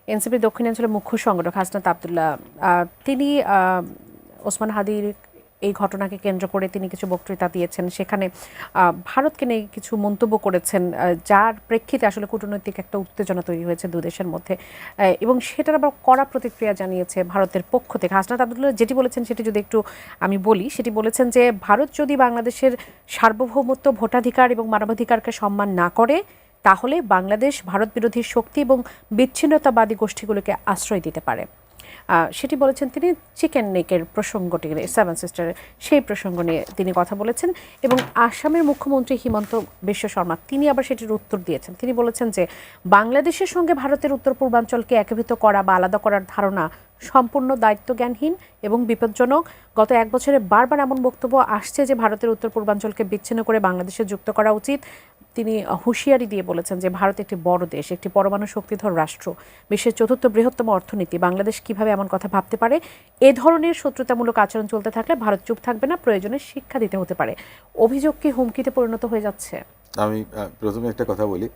NCP দক্ষিণাঞ্চলের মুখ্য সংগঠক হাসনাত আব্দুল্লাহ তিনি ওসমান হাদির এই ঘটনাকে কেন্দ্র করে তিনি কিছু বক্তৃতা দিয়েছেন, সেখানে ভারতকে নিয়ে কিছু মন্তব্য করেছেন, যার প্রেক্ষিতে আসলে কূটনৈতিক একটা উত্তেজনা তৈরি হয়েছে দু দেশের মধ্যে, এবং সেটার আবার কড়া প্রতিক্রিয়া জানিয়েছে ভারতের পক্ষ থেকে। হাসনাত আব্দুল্লাহ যেটি বলেছেন সেটি যদি একটু আমি বলি, সেটি বলেছেন যে ভারত যদি বাংলাদেশের সার্বভৌমত্ব, ভোটাধিকার এবং মানবাধিকারকে সম্মান না করে, তাহলে বাংলাদেশ ভারত বিরোধী শক্তি এবং বিচ্ছিন্নতাবাদী গোষ্ঠীগুলোকে আশ্রয় দিতে পারে। সেটি বলেছেন তিনি চিকেন নেকের প্রসঙ্গটি, সেভেন সিস্টারের সেই প্রসঙ্গ নিয়ে তিনি কথা বলেছেন। এবং আসামের মুখ্যমন্ত্রী হিমন্ত বিশ্ব শর্মা তিনি আবার সেটির উত্তর দিয়েছেন। তিনি বলেছেন যে বাংলাদেশের সঙ্গে ভারতের উত্তর পূর্বাঞ্চলকে একীভূত করা বা আলাদা করার ধারণা সম্পূর্ণ দায়িত্বজ্ঞানহীন এবং বিপজ্জনক। গত এক বছরে বারবার এমন বক্তব্য আসছে যে ভারতের উত্তর পূর্বাঞ্চলকে বিচ্ছিন্ন করে বাংলাদেশে যুক্ত করা উচিত। তিনি হুঁশিয়ারি দিয়ে বলেছেন যে ভারত একটি বড় দেশ, একটি পরমাণু শক্তিধর রাষ্ট্র, বিশ্বের চতুর্থ বৃহত্তম অর্থনীতি। বাংলাদেশ কিভাবে এমন কথা ভাবতে পারে? এ ধরনের শত্রুতামূলক আচরণ চলতে থাকলে ভারত চুপ থাকবে না, প্রয়োজনে শিক্ষা দিতে হতে পারে। অভিযোগ কি হুমকিতে পরিণত হয়ে যাচ্ছে? আমি প্রথমে একটা কথা বলি,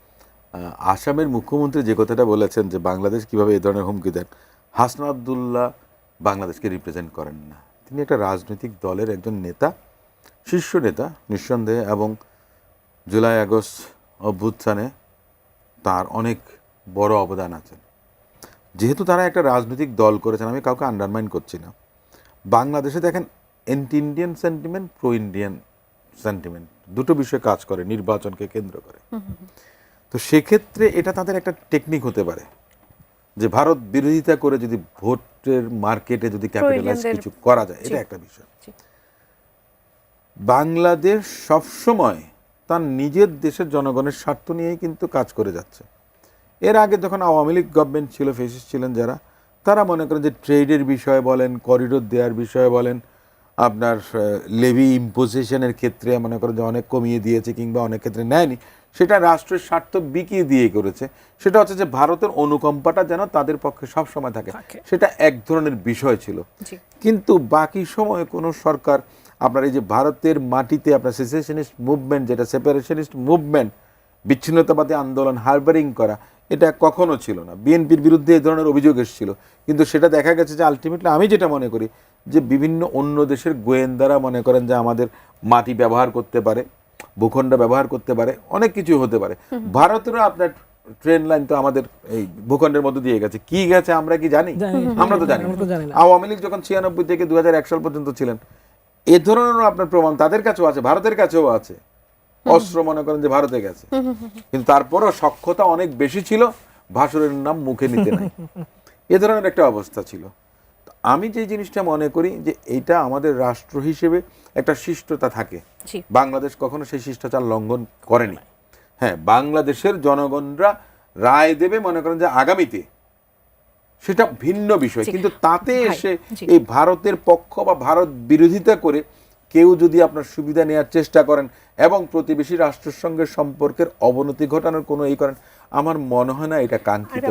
আসামের মুখ্যমন্ত্রী যে কথাটা বলেছেন যে বাংলাদেশ কিভাবে এই ধরনের হুমকি দেন, হাসনাত আব্দুল্লাহ বাংলাদেশকে রিপ্রেজেন্ট করেন না। তিনি একটা রাজনৈতিক দলের একজন নেতা, শীর্ষ নেতা নিঃসন্দেহে, এবং জুলাই আগস্ট অভ্যুত্থানে তার অনেক বড় অবদান আছে। যেহেতু তারা একটা রাজনৈতিক দল করেছেন, আমি কাউকে আন্ডারমাইন করছি না। বাংলাদেশে দেখেন anti Indian sentiment, pro Indian sentiment দুটো বিষয় কাজ করে নির্বাচনকে কেন্দ্র করে। তো সেক্ষেত্রে এটা তাদের একটা টেকনিক হতে পারে যে ভারত বিরোধিতা করে যদি ভোটের মার্কেটে যদি ক্যাপিটালাইজ কিছু করা যায়, এটা একটা বিষয়। বাংলাদেশ সবসময় তার নিজের দেশের জনগণের স্বার্থ নিয়েই কিন্তু কাজ করে যাচ্ছে। এর আগে যখন আওয়ামী লীগ গভর্নমেন্ট ছিল, ফেসিস্ট ছিলেন যারা, তারা মনে করেন যে ট্রেডের বিষয়ে বলেন, করিডোর দেওয়ার বিষয়ে বলেন, আপনার লেভি ইম্পোজিশনের ক্ষেত্রে মনে করেন যে অনেক কমিয়ে দিয়েছে কিংবা অনেক ক্ষেত্রে নেয়নি, সেটা রাষ্ট্রের স্বার্থ বিকিয়ে দিয়ে করেছে। সেটা হচ্ছে যে ভারতের অনুকম্পাটা যেন তাদের পক্ষে সবসময় থাকে, সেটা এক ধরনের বিষয় ছিল। কিন্তু বাকি সময়ে কোনো সরকার আপনার এই যে ভারতের মাটিতে আপনার সেসেশনিস্ট মুভমেন্ট, যেটা সেপারেশনিস্ট মুভমেন্ট, বিচ্ছিন্নতাবাদী আন্দোলন হারবারিং করা, এটা কখনো ছিল না। বিএনপির বিরুদ্ধে এই ধরনের অভিযোগ এসেছিল, কিন্তু সেটা দেখা গেছে যে আলটিমেটলি, আমি যেটা মনে করি যে বিভিন্ন অন্য দেশের গোয়েন্দারা মনে করেন যে আমাদের মাটি ব্যবহার করতে পারে, ভূখণ্ড ব্যবহার করতে পারে, অনেক কিছু হতে পারে। ভারতেরও আপনার ট্রেন লাইন তো আমাদের এই ভূখণ্ডের মধ্যে দিয়ে গেছে, কি গেছে আমরা কি জানি? আমরা তো জানি। আওয়ামী লীগ যখন 96 থেকে 2001 সাল পর্যন্ত ছিলেন, এ ধরনেরও আপনার প্রমাণ তাদের কাছেও আছে, ভারতের কাছেও আছে। অস্ত্র মনে করেন যে ভারতে গেছে, কিন্তু তারপরেও সক্ষতা অনেক বেশি ছিল, ভাসুরের নাম মুখে নিতে নাই, এ ধরনের একটা অবস্থা ছিল। আমি যে জিনিসটা মনে করি যে এটা আমাদের রাষ্ট্র হিসেবে একটা শিষ্টতা থাকে, বাংলাদেশ কখনো সেই শিষ্টাচার লঙ্ঘন করেনি। হ্যাঁ, বাংলাদেশের জনগণরা রায় দেবে মনে করেন যে আগামীতে, সেটা ভিন্ন বিষয়। কিন্তু তাতে এসে এই ভারতের পক্ষ বা ভারত বিরোধিতা করে কেউ যদি আপনার সুবিধা নেওয়ার চেষ্টা করেন এবং প্রতিবেশী রাষ্ট্রের সঙ্গে সম্পর্কের অবনতি ঘটানোর কোনো এই করেন, আমার মনে হয় না এটা কাঙ্ক্ষিত।